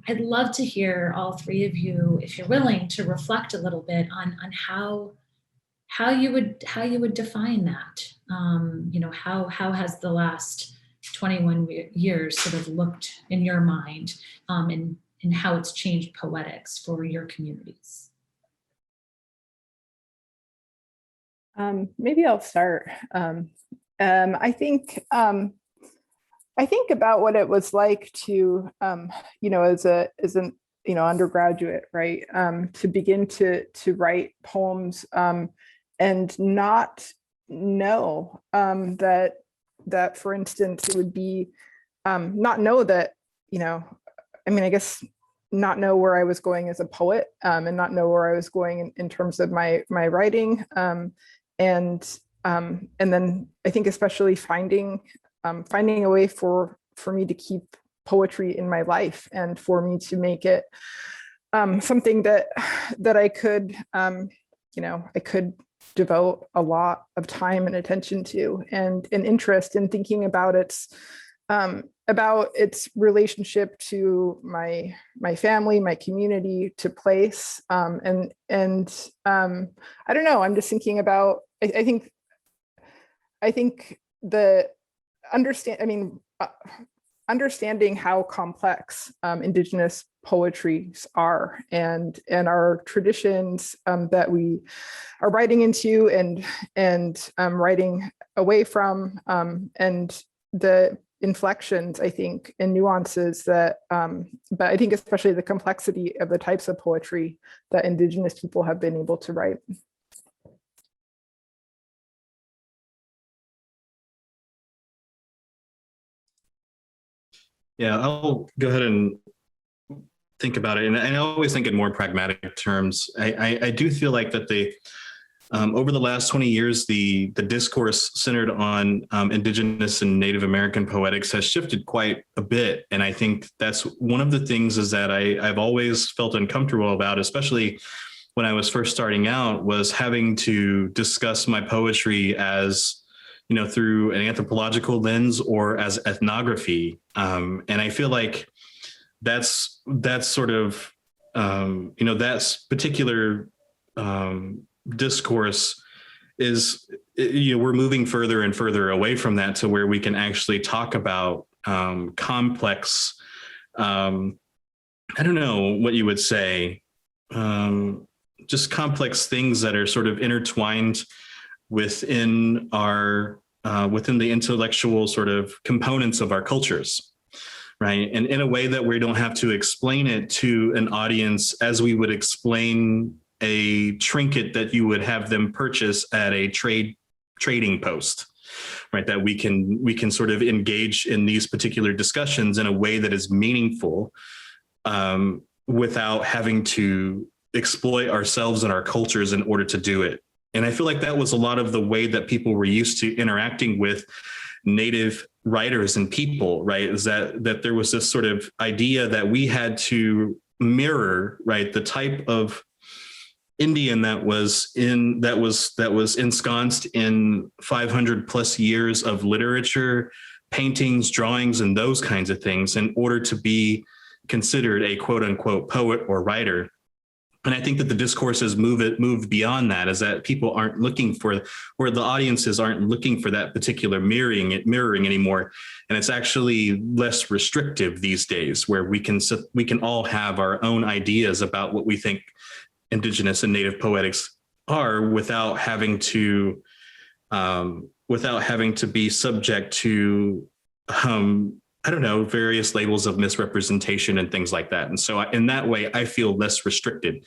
I'd love to hear all three of you, if you're willing, to reflect a little bit on how you would define that. How has the last 21 years sort of looked in your mind, and how it's changed poetics for your communities? Maybe I'll start. I think about what it was like to, as an undergraduate, right, to begin to write poems and not know that, for instance, it would be not know that, I guess not know where I was going as a poet, and not know where I was going in terms of my writing, and then I think especially finding a way for for me to keep poetry in my life and for me to make it something that I could, I could devote a lot of time and attention to, and an interest in thinking about its relationship to my family, my community, to place, and I don't know. I'm just thinking about. I think the understanding how complex Indigenous poetries are, and our traditions that we are writing into and writing away from, and the inflections, I think, and nuances that, but I think especially the complexity of the types of poetry that Indigenous people have been able to write. Yeah, I'll go ahead and think about it. And I always think in more pragmatic terms. I do feel like that over the last 20 years, the discourse centered on Indigenous and Native American poetics has shifted quite a bit. And I think that's one of the things is that I've always felt uncomfortable about, especially when I was first starting out, was having to discuss my poetry as, through an anthropological lens or as ethnography. And I feel like that's sort of, that's particular discourse is, we're moving further and further away from that to where we can actually talk about complex, I don't know what you would say, just complex things that are sort of intertwined within the intellectual sort of components of our cultures, right? And in a way that we don't have to explain it to an audience as we would explain a trinket that you would have them purchase at a trading post, right? That we can sort of engage in these particular discussions in a way that is meaningful, without having to exploit ourselves and our cultures in order to do it. And I feel like that was a lot of the way that people were used to interacting with Native writers and people, right? Is that there was this sort of idea that we had to mirror, right, the type of Indian that was ensconced in 500 plus years of literature, paintings, drawings, and those kinds of things in order to be considered a quote unquote poet or writer. And I think that the discourse has moved beyond that, is that people aren't looking for, or the audiences aren't looking for that particular mirroring anymore. And it's actually less restrictive these days, where we can all have our own ideas about what we think Indigenous and Native poetics are, without having to be subject to, I don't know, various labels of misrepresentation and things like that. And so in that way, I feel less restricted,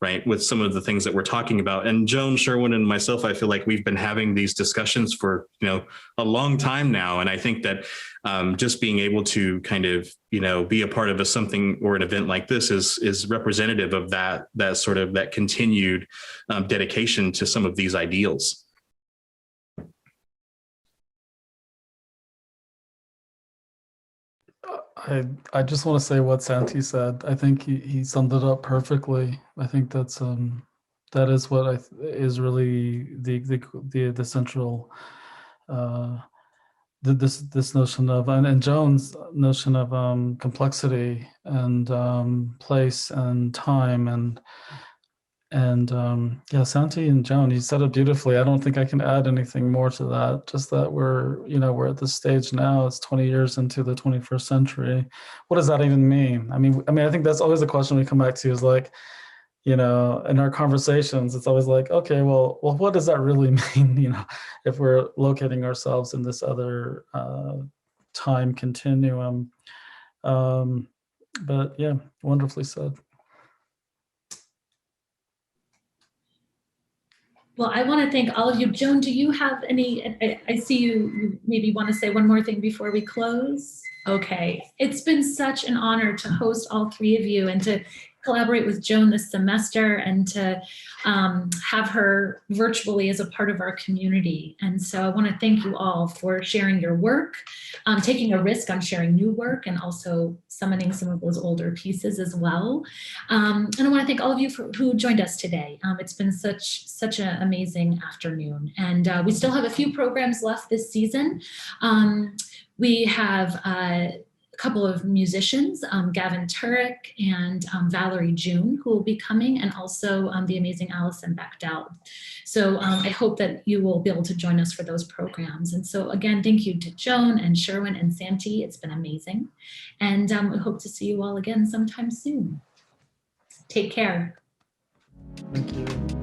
right, with some of the things that we're talking about. And Joan, Sherwin, and myself, I feel like we've been having these discussions for, a long time now. And I think that just being able to kind of, be a part of something or an event like this is representative of that sort of that continued dedication to some of these ideals. I just want to say what Santee said. I think he summed it up perfectly. I think that is what is really the central this notion of, and Joan's notion of complexity and place and time and yeah, Santee and Joan, you said it beautifully. I don't think I can add anything more to that. Just that we're at this stage now. It's 20 years into the 21st century. What does that even mean? I mean, I think that's always the question we come back to, is like, in our conversations, it's always like, okay, well, what does that really mean? If we're locating ourselves in this other time continuum. But yeah, wonderfully said. Well, I want to thank all of you. Joan, do you have any, I see you maybe want to say one more thing before we close? Okay. It's been such an honor to host all three of you and to collaborate with Joan this semester and to have her virtually as a part of our community. And so I want to thank you all for sharing your work, taking a risk on sharing new work, and also summoning some of those older pieces as well. And I want to thank all of you who joined us today. It's been such an amazing afternoon. And we still have a few programs left this season. We have a couple of musicians, Gavin Turek and Valerie June, who will be coming, and also the amazing Allison Bechdel. So I hope that you will be able to join us for those programs. And so again, thank you to Joan and Sherwin and Santee. It's been amazing. And we hope to see you all again sometime soon. Take care. Thank you.